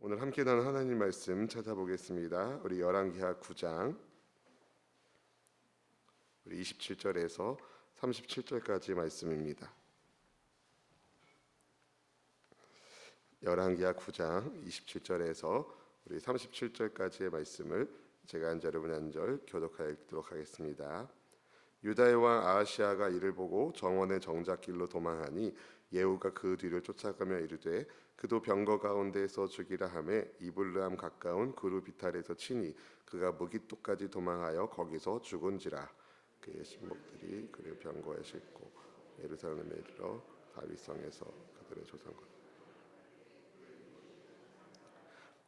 오늘 함께 나눈 하나님 말씀 찾아보겠습니다. 우리 열왕기하 9장 우리 27절에서 37절까지 말씀입니다. 열왕기하 9장 27절에서 우리 37절까지의 말씀을 제가 한 절 여러분 한 절 교독하여 읽도록 하겠습니다. 유다의 왕 아하시아가 이를 보고 정원의 정작길로 도망하니 예후가 그 뒤를 쫓아가며 이르되 그도 병거 가운데에서 죽이라 하매 이블르함 가까운 그루 비탈에서 치니 그가 무깃도까지 도망하여 거기서 죽은지라. 그의 신복들이 그를 병거에 싣고 예루살렘에 이르러 다윗성에서 그들의 조상과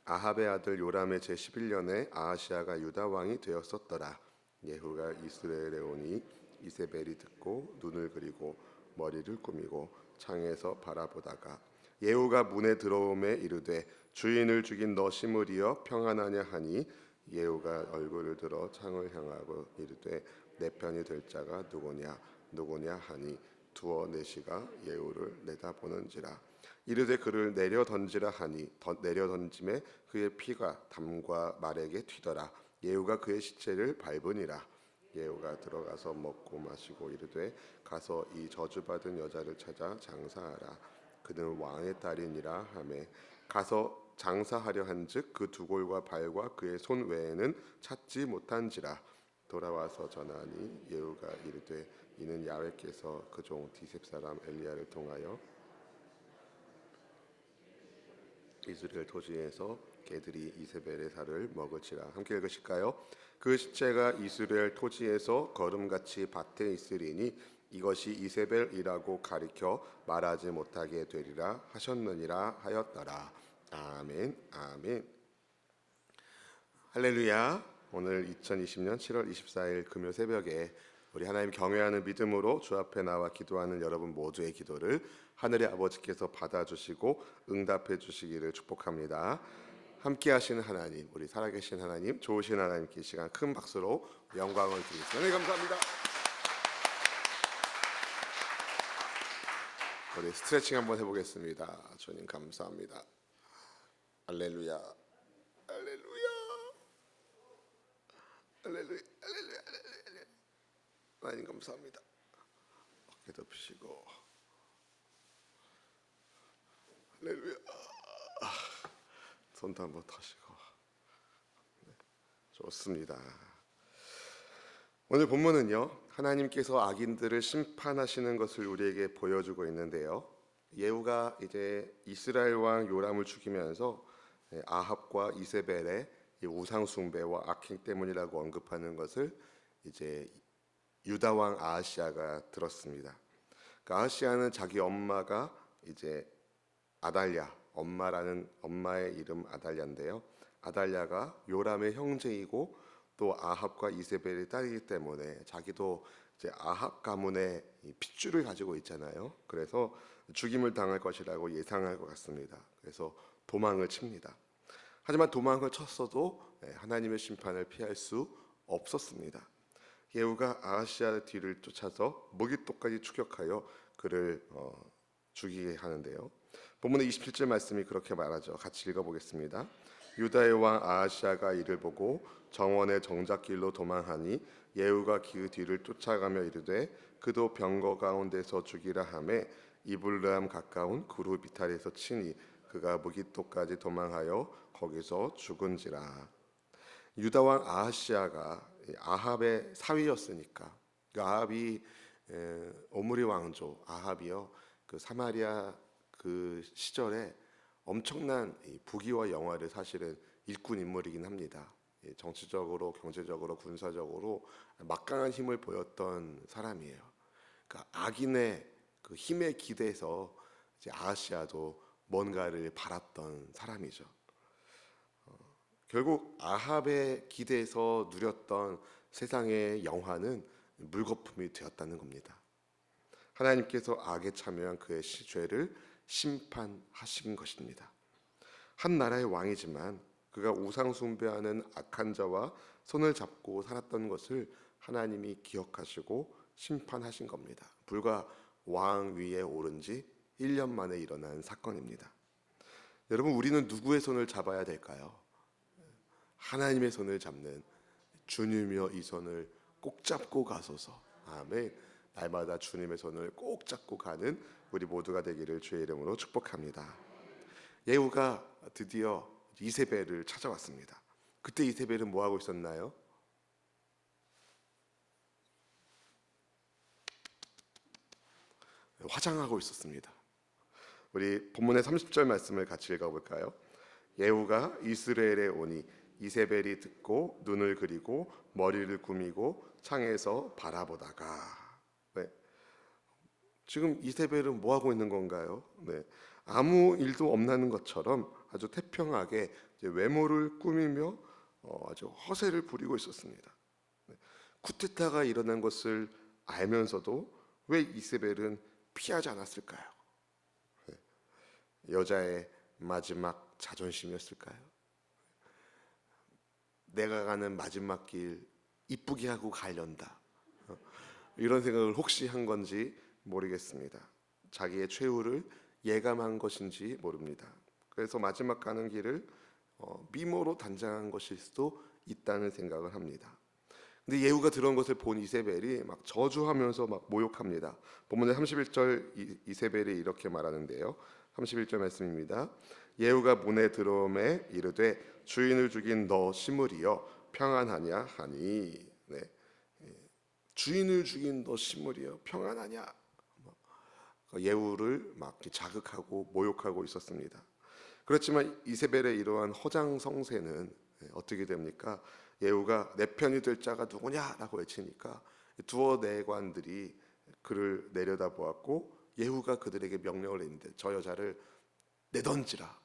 아합의 아들 요람의 제11년에 아하시아가 유다 왕이 되었었더라. 예후가 이스라엘에 오니 이세벨이 듣고 눈을 그리고 머리를 꾸미고 창에서 바라보다가 예후가 문에 들어오매 이르되 주인을 죽인 너 시므리여 평안하냐 하니 예후가 얼굴을 들어 창을 향하고 이르되 내 편이 될 자가 누구냐 하니 두어 내시가 예후를 내다보는지라. 이르되 그를 내려 던지라 하니 내려 던짐에 그의 피가 담과 말에게 튀더라. 예후가 그의 시체를 밟으니라. 예후가 들어가서 먹고 마시고 이르되 가서 이 저주받은 여자를 찾아 장사하라. 그는 왕의 딸이니라 하매 가서 장사하려 한즉 그 두골과 발과 그의 손 외에는 찾지 못한지라. 돌아와서 전하니 예후가 이르되 이는 야훼께서 그 종 디셉 사람 엘리야를 통하여 이스라엘 토지에서 개들이 이세벨의 살을 먹을지라. 함께 읽으실까요? 그 시체가 이스라엘 토지에서 거름같이 밭에 있으리니 이것이 이세벨이라고 가리켜 말하지 못하게 되리라 하셨느니라 하였더라. 아멘. 아멘. 할렐루야. 오늘 2020년 7월 24일 금요 새벽에 우리 하나님 경외하는 믿음으로 주 앞에 나와 기도하는 여러분 모두의 기도를 하늘의 아버지께서 받아주시고 응답해 주시기를 축복합니다. 함께 하시는 하나님, 우리 살아계신 하나님, 좋으신 하나님께 이 시간 큰 박수로 영광을 드리겠습니다. 네, 감사합니다. 우리 스트레칭 한번 해보겠습니다. 주님 감사합니다. 할렐루야, 할렐루야, 할렐루야, 할렐루야, 할렐루야. 하나님 감사합니다. 어깨 덮으시고 할렐루야. 손도 한번 터시고. 네, 좋습니다. 오늘 본문은요, 하나님께서 악인들을 심판하시는 것을 우리에게 보여주고 있는데요. 예후가 이제 이스라엘 왕 요람을 죽이면서 아합과 이세벨의 우상 숭배와 악행 때문이라고 언급하는 것을 이제 유다 왕 아하시아가 들었습니다. 그 아하시아는 자기 엄마가 이제 아달랴, 엄마의 이름 아달랴인데요. 아달랴가 요람의 형제이고 또 아합과 이세벨의 딸이기 때문에 자기도 이제 아합 가문의 핏줄을 가지고 있잖아요. 그래서 죽임을 당할 것이라고 예상할 것 같습니다. 그래서 도망을 칩니다. 하지만 도망을 쳤어도 하나님의 심판을 피할 수 없었습니다. 예후가 아하시아 뒤를 쫓아서 무깃도까지 추격하여 그를 죽이게 하는데요. 본문의 27절 말씀이 그렇게 말하죠. 같이 읽어보겠습니다. 유다의 왕 아하시아가 이를 보고 정원의 정작길로 도망하니 예후가 그 뒤를 쫓아가며 이르되 그도 병거 가운데서 죽이라 하매 이블르함 가까운 그루 비탈에서 치니 그가 무깃도까지 도망하여 거기서 죽은지라. 유다 왕 아하시아가 아합의 사위였으니까, 그 아합이 오므리 왕조 아합이요, 그 사마리아 그 시절에 엄청난 부귀와 영화를 사실은 일군 인물이긴 합니다. 정치적으로, 경제적으로, 군사적으로 막강한 힘을 보였던 사람이에요. 그러니까 악인의 그 힘에 기대서 이제 아하시아도 뭔가를 바랐던 사람이죠. 결국 아합의 기대에서 누렸던 세상의 영화는 물거품이 되었다는 겁니다. 하나님께서 악에 참여한 그의 죄를 심판하신 것입니다. 한 나라의 왕이지만 그가 우상 숭배하는 악한 자와 손을 잡고 살았던 것을 하나님이 기억하시고 심판하신 겁니다. 불과 왕 위에 오른 지 1년 만에 일어난 사건입니다. 여러분, 우리는 누구의 손을 잡아야 될까요? 하나님의 손을 잡는 주님이여 이 손을 꼭 잡고 가소서. 아멘. 날마다 주님의 손을 꼭 잡고 가는 우리 모두가 되기를 주의 이름으로 축복합니다. 예후가 드디어 이세벨을 찾아왔습니다. 그때 이세벨은 뭐 하고 있었나요? 화장하고 있었습니다. 우리 본문의 30절 말씀을 같이 읽어볼까요? 예후가 이스라엘에 오니 이세벨이 듣고 눈을 그리고 머리를 꾸미고 창에서 바라보다가. 네. 지금 이세벨은 뭐 하고 있는 건가요? 네. 아무 일도 없는 것처럼 아주 태평하게 외모를 꾸미며 아주 허세를 부리고 있었습니다. 네. 쿠데타가 일어난 것을 알면서도 왜 이세벨은 피하지 않았을까요? 네. 여자의 마지막 자존심이었을까요? 내가 가는 마지막 길 이쁘게 하고 가련다, 이런 생각을 혹시 한 건지 모르겠습니다. 자기의 최후를 예감한 것인지 모릅니다. 그래서 마지막 가는 길을 미모로 단장한 것일 수도 있다는 생각을 합니다. 근데 예후가 들은 것을 본 이세벨이 막 저주하면서 막 모욕합니다. 본문의 31절 이세벨이 이렇게 말하는데요. 31절 말씀입니다. 예후가 문에 들어오매 이르되 주인을 죽인 너 시므리여 평안하냐 하니. 네. 주인을 죽인 너 시므리여 평안하냐. 예후를 막 자극하고 모욕하고 있었습니다. 그렇지만 이세벨의 이러한 허장성세는 어떻게 됩니까? 예후가 내 편이 될 자가 누구냐라고 외치니까 두어 내관들이 그를 내려다보았고 예후가 그들에게 명령을 했는데 저 여자를 내던지라.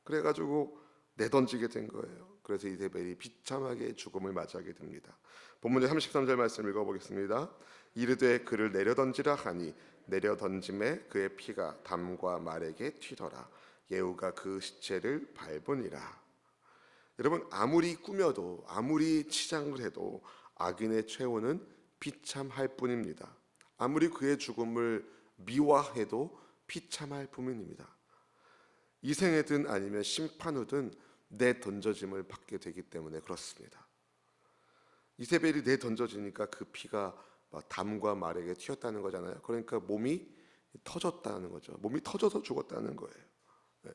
그래가지고 내던지게 된 거예요. 그래서 이세벨이 비참하게 죽음을 맞이하게 됩니다. 본문의 33절 말씀 읽어보겠습니다. 이르되 그를 내려던지라 하니 내려던짐에 그의 피가 담과 말에게 튀더라. 예후가 그 시체를 밟으니라. 여러분, 아무리 꾸며도 아무리 치장을 해도 악인의 최후는 비참할 뿐입니다. 아무리 그의 죽음을 미화해도 비참할 뿐입니다. 이 생에든 아니면 심판 후든 내던져짐을 받게 되기 때문에 그렇습니다. 이세벨이 내던져지니까 그 피가 담과 말에게 튀었다는 거잖아요. 그러니까 몸이 터졌다는 거죠. 몸이 터져서 죽었다는 거예요. 네.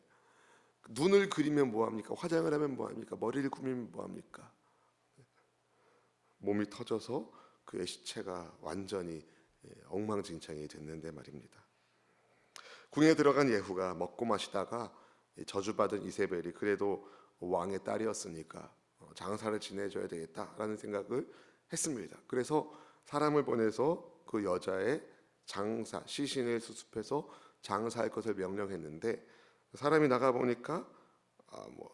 눈을 그리면 뭐합니까? 화장을 하면 뭐합니까? 머리를 꾸미면 뭐합니까? 몸이 터져서 그의 시체가 완전히 엉망진창이 됐는데 말입니다. 궁에 들어간 예후가 먹고 마시다가 저주받은 이세벨이 그래도 왕의 딸이었으니까 장사를 지내줘야 되겠다라는 생각을 했습니다. 그래서 사람을 보내서 그 여자의 장사, 시신을 수습해서 장사할 것을 명령했는데 사람이 나가 보니까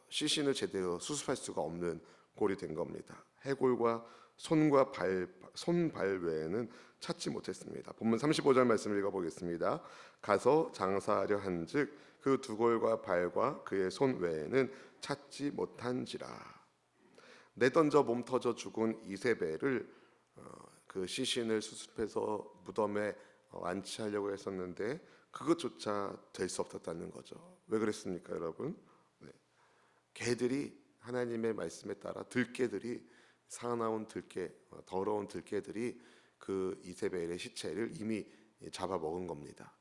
시신을 제대로 수습할 수가 없는 꼴이 된 겁니다. 해골과 손발 외에는 찾지 못했습니다. 본문 35절 말씀을 읽어보겠습니다. 가서 장사하려 한즉 그 두 골과 발과 그의 손 외에는 찾지 못한지라. 내던져 몸 터져 죽은 이세벨을 그 시신을 수습해서 무덤에 안치하려고 했었는데 그것조차 될 수 없었다는 거죠. 왜 그랬습니까, 여러분? 네. 개들이 하나님의 말씀에 따라 들개들이 사나운 들개, 더러운 들개들이 그 이세벨의 시체를 이미 잡아먹은 겁니다.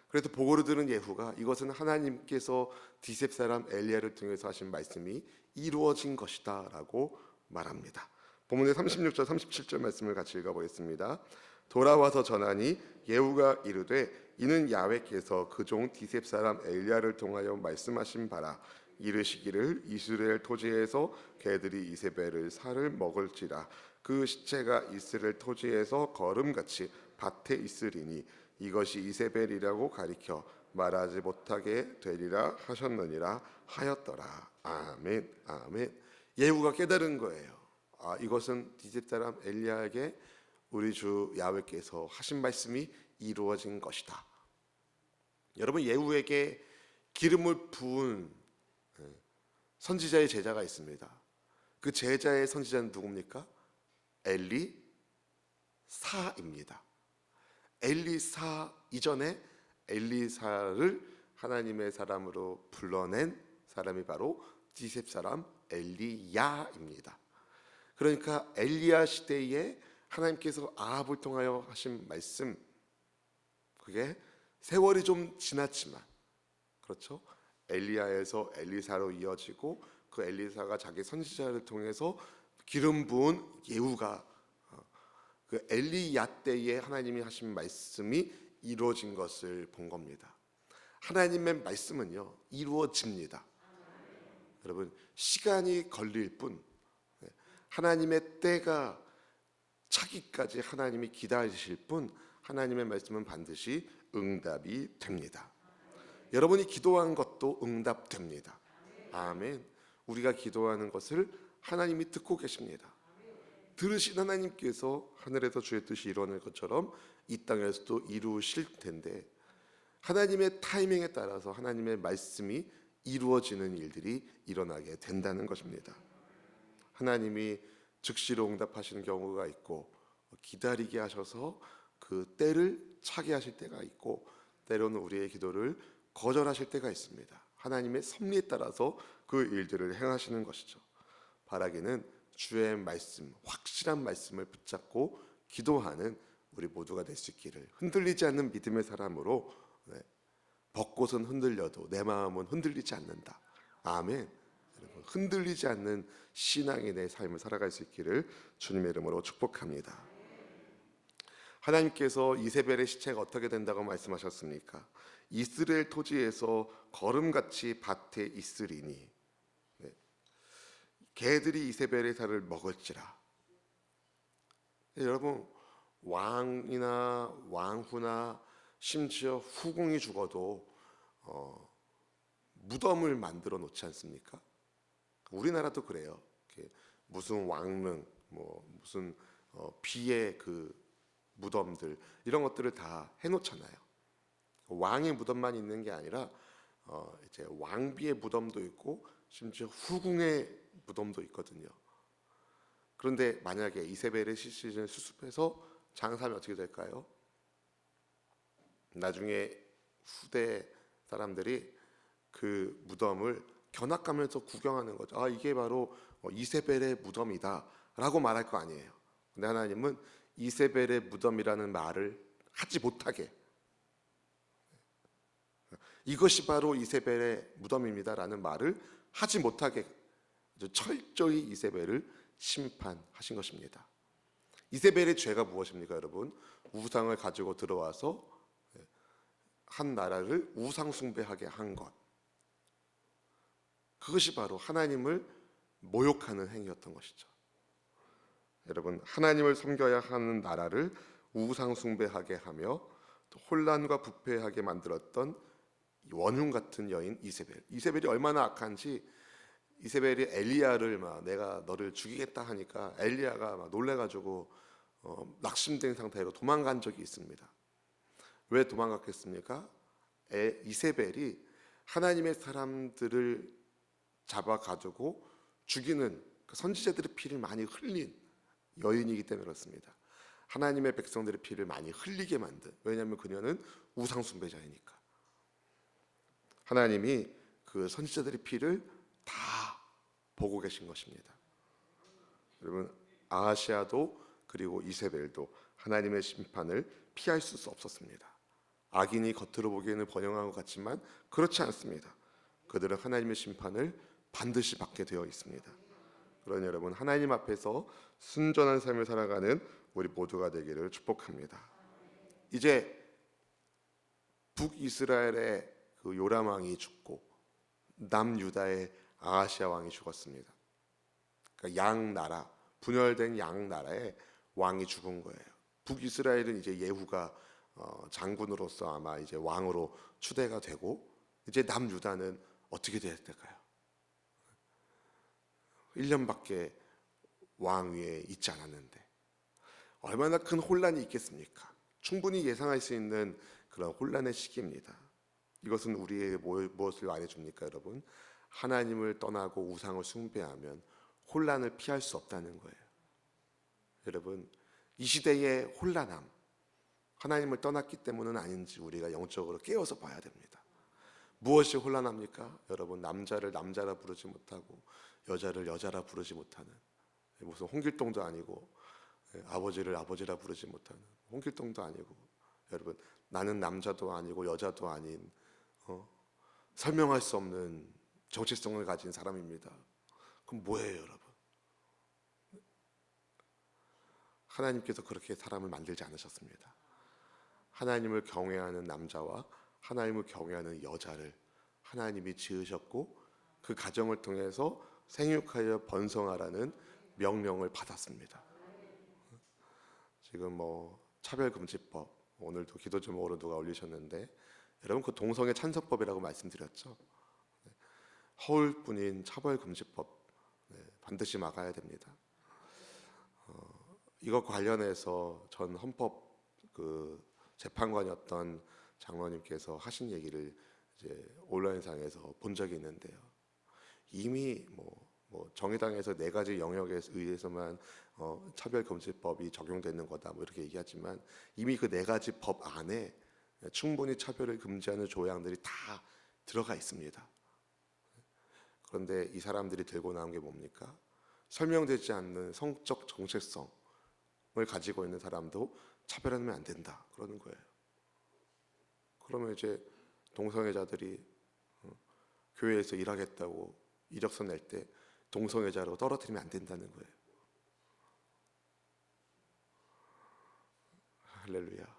그래서 보고를 들은 예후가 이것은 하나님께서 디셉 사람 엘리야를 통해서 하신 말씀이 이루어진 것이다 라고 말합니다. 본문의 36절 37절 말씀을 같이 읽어보겠습니다. 돌아와서 전하니 예후가 이르되 이는 야훼께서 그 종 디셉 사람 엘리야를 통하여 말씀하신 바라. 이르시기를 이스라엘 토지에서 개들이 이세벨을 살을 먹을지라. 그 시체가 이스라엘 토지에서 거름같이 밭에 있으리니 이것이 이세벨이라고 가리켜 말하지 못하게 되리라 하셨느니라 하였더라. 아멘, 아멘. 예후가 깨달은 거예요. 이것은 디셉 사람 엘리야에게 우리 주 야훼께서 하신 말씀이 이루어진 것이다. 여러분, 예후에게 기름을 부은 선지자의 제자가 있습니다. 그 제자의 선지자는 누굽니까? 엘리사입니다. 엘리사 이전에 엘리사를 하나님의 사람으로 불러낸 사람이 바로 디셉 사람 엘리야입니다. 그러니까 엘리야 시대에 하나님께서 아합을 통하여 하신 말씀, 그게 세월이 좀 지났지만, 그렇죠? 엘리야에서 엘리사로 이어지고 그 엘리사가 자기 선지자를 통해서 기름 부은 예후가, 그 엘리야 때에 하나님이 하신 말씀이 이루어진 것을 본 겁니다. 하나님의 말씀은요, 이루어집니다. 여러분, 시간이 걸릴 뿐, 하나님의 때가 차기까지 하나님이 기다리실 뿐, 하나님의 말씀은 반드시 응답이 됩니다. 여러분이 기도한 것도 응답됩니다. 아멘. 우리가 기도하는 것을 하나님이 듣고 계십니다. 들으신 하나님께서 하늘에서 주의 뜻이 이루어질 것처럼 이 땅에서도 이루실 텐데, 하나님의 타이밍에 따라서 하나님의 말씀이 이루어지는 일들이 일어나게 된다는 것입니다. 하나님이 즉시로 응답하시는 경우가 있고, 기다리게 하셔서 그 때를 차게 하실 때가 있고, 때로는 우리의 기도를 거절하실 때가 있습니다. 하나님의 섭리에 따라서 그 일들을 행하시는 것이죠. 바라기는 주의 말씀, 확실한 말씀을 붙잡고 기도하는 우리 모두가 될 수 있기를, 흔들리지 않는 믿음의 사람으로, 벚꽃은 흔들려도 내 마음은 흔들리지 않는다. 아멘. 여러분, 흔들리지 않는 신앙의 내 삶을 살아갈 수 있기를 주님의 이름으로 축복합니다. 하나님께서 이세벨의 시체가 어떻게 된다고 말씀하셨습니까? 이스라엘 토지에서 거름같이 밭에 있으리니, 개들이 이세벨의 살을 먹을지라. 여러분, 왕이나 왕후나 심지어 후궁이 죽어도 무덤을 만들어 놓지 않습니까? 우리나라도 그래요. 무슨 왕릉, 무슨 비의 그 무덤들, 이런 것들을 다 해놓잖아요. 왕의 무덤만 있는 게 아니라 이제 왕비의 무덤도 있고 심지어 후궁의 무덤도 있거든요. 그런데 만약에 이세벨의 시신을 수습해서 장사하면 어떻게 될까요? 나중에 후대 사람들이 그 무덤을 견학가면서 구경하는 거죠. 아, 이게 바로 이세벨의 무덤이다 라고 말할 거 아니에요. 근데 하나님은 이세벨의 무덤이라는 말을 하지 못하게, 이것이 바로 이세벨의 무덤입니다 라는 말을 하지 못하게 철저히 이세벨을 심판하신 것입니다. 이세벨의 죄가 무엇입니까, 여러분? 우상을 가지고 들어와서 한 나라를 우상 숭배하게 한 것, 그것이 바로 하나님을 모욕하는 행위였던 것이죠. 여러분, 하나님을 섬겨야 하는 나라를 우상 숭배하게 하며 또 혼란과 부패하게 만들었던 원흉 같은 여인 이세벨이 얼마나 악한지, 이세벨이 엘리야를 내가 너를 죽이겠다 하니까 엘리야가 놀래가지고 낙심된 상태로 도망간 적이 있습니다. 왜 도망갔겠습니까? 이세벨이 하나님의 사람들을 잡아가지고 죽이는 선지자들의 피를 많이 흘린 여인이기 때문에 그렇습니다. 하나님의 백성들의 피를 많이 흘리게 만든, 왜냐하면 그녀는 우상 숭배자이니까. 하나님이 그 선지자들의 피를 다 보고 계신 것입니다. 여러분, 아하시아도 그리고 이세벨도 하나님의 심판을 피할 수 없었습니다. 악인이 겉으로 보기에는 번영한 것 같지만 그렇지 않습니다. 그들은 하나님의 심판을 반드시 받게 되어 있습니다. 그러니 여러분, 하나님 앞에서 순전한 삶을 살아가는 우리 모두가 되기를 축복합니다. 이제 북이스라엘의 그 요람 왕이 죽고 남유다의 아하시아 왕이 죽었습니다. 그러니까 양나라, 분열된 양나라의 왕이 죽은 거예요. 북이스라엘은 이제 예후가 장군으로서 아마 이제 왕으로 추대가 되고, 이제 남유다는 어떻게 돼야 될까요? 1년밖에 왕 위에 있지 않았는데 얼마나 큰 혼란이 있겠습니까? 충분히 예상할 수 있는 그런 혼란의 시기입니다. 이것은 우리에게 무엇을 말해줍니까, 여러분? 하나님을 떠나고 우상을 숭배하면 혼란을 피할 수 없다는 거예요. 여러분, 이 시대의 혼란함, 하나님을 떠났기 때문은 아닌지 우리가 영적으로 깨어서 봐야 됩니다. 무엇이 혼란합니까? 여러분, 남자를 남자라 부르지 못하고 여자를 여자라 부르지 못하는, 무슨 홍길동도 아니고 아버지를 아버지라 부르지 못하는 홍길동도 아니고, 여러분, 나는 남자도 아니고 여자도 아닌 설명할 수 없는 정체성을 가진 사람입니다. 그럼 뭐예요, 여러분? 하나님께서 그렇게 사람을 만들지 않으셨습니다. 하나님을 경외하는 남자와 하나님을 경외하는 여자를 하나님이 지으셨고, 그 가정을 통해서 생육하여 번성하라는 명령을 받았습니다. 지금 차별금지법, 오늘도 기도 제목으로 누가 올리셨는데, 여러분, 그 동성애 찬성법이라고 말씀드렸죠. 허울뿐인 차별금지법, 반드시 막아야 됩니다. 이것 관련해서 전 헌법 재판관이었던 장로님께서 하신 얘기를 이제 온라인상에서 본 적이 있는데요. 이미 정의당에서 4가지 영역에 의해서만 차별금지법이 적용되는 거다 이렇게 얘기하지만, 이미 그 4가지 법 안에 충분히 차별을 금지하는 조항들이 다 들어가 있습니다. 그런데 이 사람들이 들고 나온 게 뭡니까? 설명되지 않는 성적 정체성을 가지고 있는 사람도 차별하면 안 된다 그러는 거예요. 그러면 이제 동성애자들이 교회에서 일하겠다고 이력서 낼 때 동성애자로 떨어뜨리면 안 된다는 거예요. 할렐루야.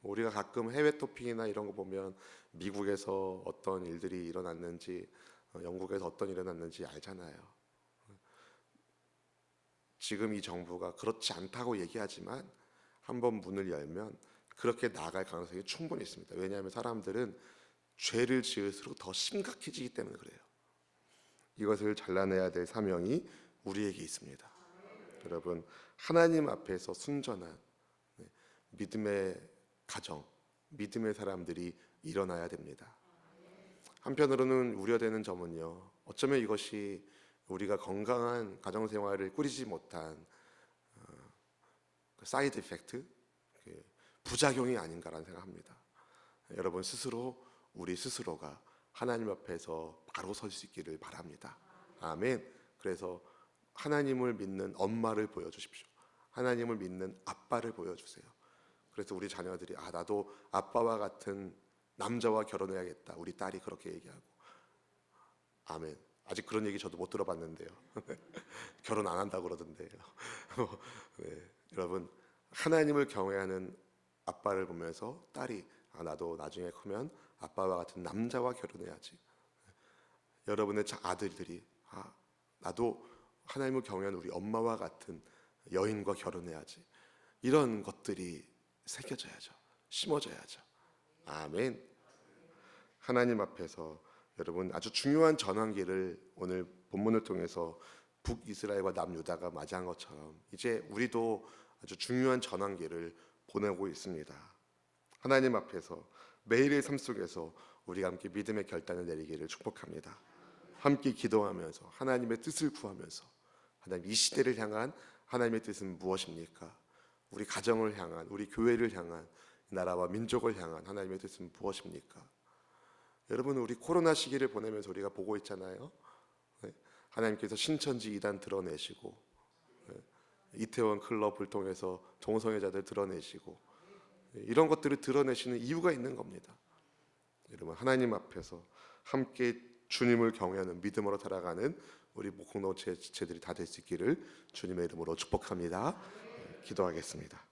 우리가 가끔 해외 토픽이나 이런 거 보면 미국에서 어떤 일들이 일어났는지, 영국에서 어떤 일이 일어났는지 알잖아요. 지금 이 정부가 그렇지 않다고 얘기하지만 한번 문을 열면 그렇게 나아갈 가능성이 충분히 있습니다. 왜냐하면 사람들은 죄를 지을수록 더 심각해지기 때문에 그래요. 이것을 잘라내야 될 사명이 우리에게 있습니다. 여러분, 하나님 앞에서 순전한 믿음의 가정, 믿음의 사람들이 일어나야 됩니다. 한편으로는 우려되는 점은요, 어쩌면 이것이 우리가 건강한 가정생활을 꾸리지 못한 사이드 이펙트, 부작용이 아닌가라는 생각합니다. 여러분 스스로, 우리 스스로가 하나님 앞에서 바로 설 수 있기를 바랍니다. 아멘. 그래서 하나님을 믿는 엄마를 보여주십시오. 하나님을 믿는 아빠를 보여주세요. 그래서 우리 자녀들이 나도 아빠와 같은 남자와 결혼해야겠다, 우리 딸이 그렇게 얘기하고. 아멘. 아직 그런 얘기 저도 못 들어봤는데요. 결혼 안 한다고 그러던데요. 네, 여러분, 하나님을 경외하는 아빠를 보면서 딸이 나도 나중에 크면 아빠와 같은 남자와 결혼해야지. 여러분의 아들들이 나도 하나님을 경외하는 우리 엄마와 같은 여인과 결혼해야지. 이런 것들이 새겨져야죠. 심어져야죠. 아멘. 하나님 앞에서 여러분 아주 중요한 전환기를 오늘 본문을 통해서 북이스라엘과 남유다가 맞이한 것처럼 이제 우리도 아주 중요한 전환기를 보내고 있습니다. 하나님 앞에서 매일의 삶 속에서 우리가 함께 믿음의 결단을 내리기를 축복합니다. 함께 기도하면서 하나님의 뜻을 구하면서, 하나님, 이 시대를 향한 하나님의 뜻은 무엇입니까? 우리 가정을 향한, 우리 교회를 향한, 나라와 민족을 향한 하나님의 뜻은 무엇입니까? 여러분, 우리 코로나 시기를 보내면서 우리가 보고 있잖아요. 하나님께서 신천지 이단 드러내시고, 이태원 클럽을 통해서 동성애자들 드러내시고, 이런 것들을 드러내시는 이유가 있는 겁니다. 여러분, 하나님 앞에서 함께 주님을 경외하는 믿음으로 살아가는 우리 공동체들이 다 될 수 있기를 주님의 이름으로 축복합니다. 기도하겠습니다.